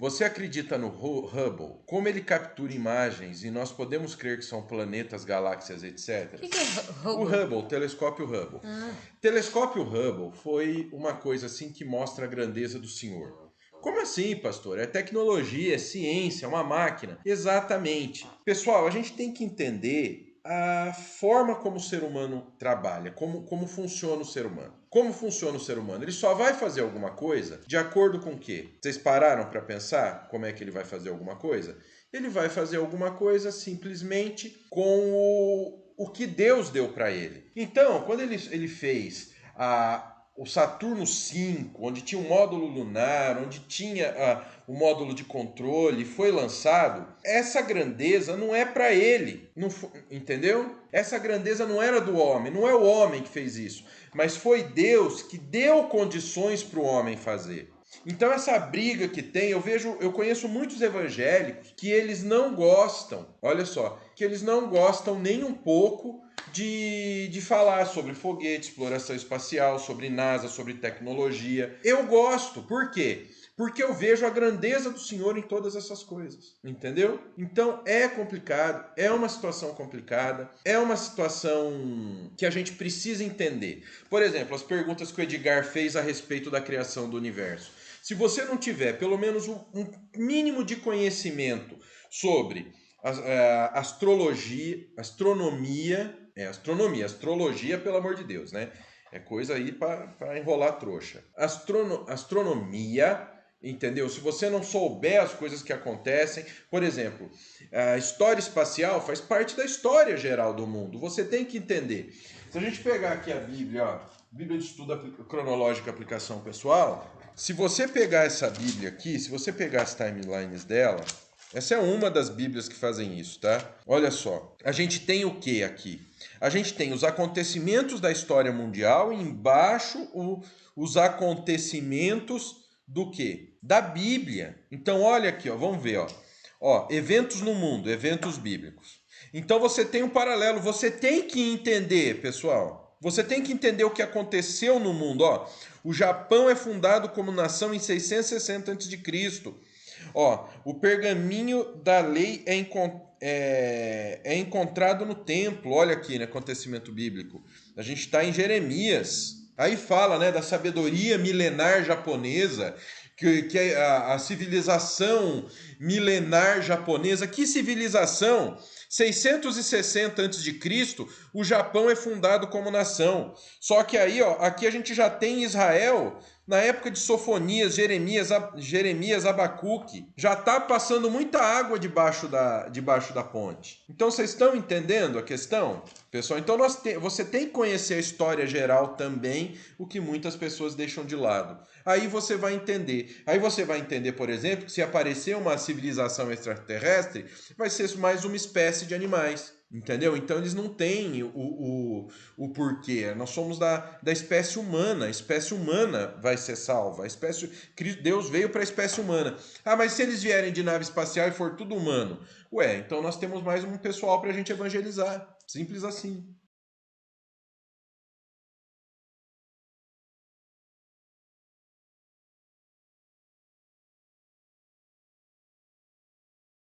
Você acredita no Hubble? Como ele captura imagens e nós podemos crer que são planetas, galáxias, O etc. que é O Hubble? Hubble, o telescópio Hubble. Ah, Telescópio Hubble foi uma coisa assim que mostra a grandeza do Senhor. Como assim, pastor? É tecnologia, é ciência, é uma máquina. Exatamente. Pessoal, a gente tem que entender a forma como o ser humano trabalha, como funciona o ser humano. Como funciona o ser humano? Ele só vai fazer alguma coisa de acordo com o quê? Vocês pararam para pensar como é que ele vai fazer alguma coisa? Ele vai fazer alguma coisa simplesmente com o que Deus deu para ele. Então, quando ele fez o Saturno V, onde tinha um módulo lunar, onde tinha o módulo de controle, foi lançado, essa grandeza não é para ele, não, entendeu? Essa grandeza não era do homem, não é o homem que fez isso, mas foi Deus que deu condições para o homem fazer. Então essa briga que tem, eu conheço muitos evangélicos que eles não gostam, olha só, que eles não gostam nem um pouco de falar sobre foguete, exploração espacial, sobre NASA, sobre tecnologia. Eu gosto, por quê? Porque eu vejo a grandeza do Senhor em todas essas coisas, entendeu? Então é complicado, é uma situação complicada, é uma situação que a gente precisa entender. Por exemplo, as perguntas que o Edgar fez a respeito da criação do universo. Se você não tiver pelo menos um mínimo de conhecimento sobre astrologia, astrologia, pelo amor de Deus, né? É coisa aí para enrolar trouxa. Astronomia, entendeu? Se você não souber as coisas que acontecem, por exemplo, a história espacial faz parte da história geral do mundo. Você tem que entender. Se a gente pegar aqui a Bíblia, ó, Bíblia de Estudo Cronológico e Aplicação Pessoal, se você pegar essa Bíblia aqui, se você pegar as timelines dela, essa é uma das Bíblias que fazem isso, tá? Olha só, a gente tem o que aqui? A gente tem os acontecimentos da história mundial e embaixo os acontecimentos do que? Da Bíblia. Então olha aqui, ó, vamos ver, ó, eventos no mundo, eventos bíblicos. Então você tem um paralelo, você tem que entender, pessoal. Você tem que entender o que aconteceu no mundo, ó. O Japão é fundado como nação em 660 a.C. Ó, o pergaminho da lei é encontrado no templo. Olha aqui, né, acontecimento bíblico. A gente está em Jeremias. Aí fala, né, da sabedoria milenar japonesa, que é a civilização milenar japonesa. Que civilização? 660 a.C., o Japão é fundado como nação. Só que aí, ó, aqui a gente já tem Israel na época de Sofonias, Jeremias, Abacuque. Já está passando muita água debaixo da ponte. Então vocês estão entendendo a questão? Pessoal, então você tem que conhecer a história geral também, o que muitas pessoas deixam de lado. Aí você vai entender. Aí você vai entender, por exemplo, que se aparecer uma civilização extraterrestre, vai ser mais uma espécie de animais. Entendeu? Então eles não têm o porquê. Nós somos da espécie humana. A espécie humana vai ser salva. Deus veio para a espécie humana. Ah, mas se eles vierem de nave espacial e for tudo humano? Ué, então nós temos mais um pessoal para a gente evangelizar. Simples assim.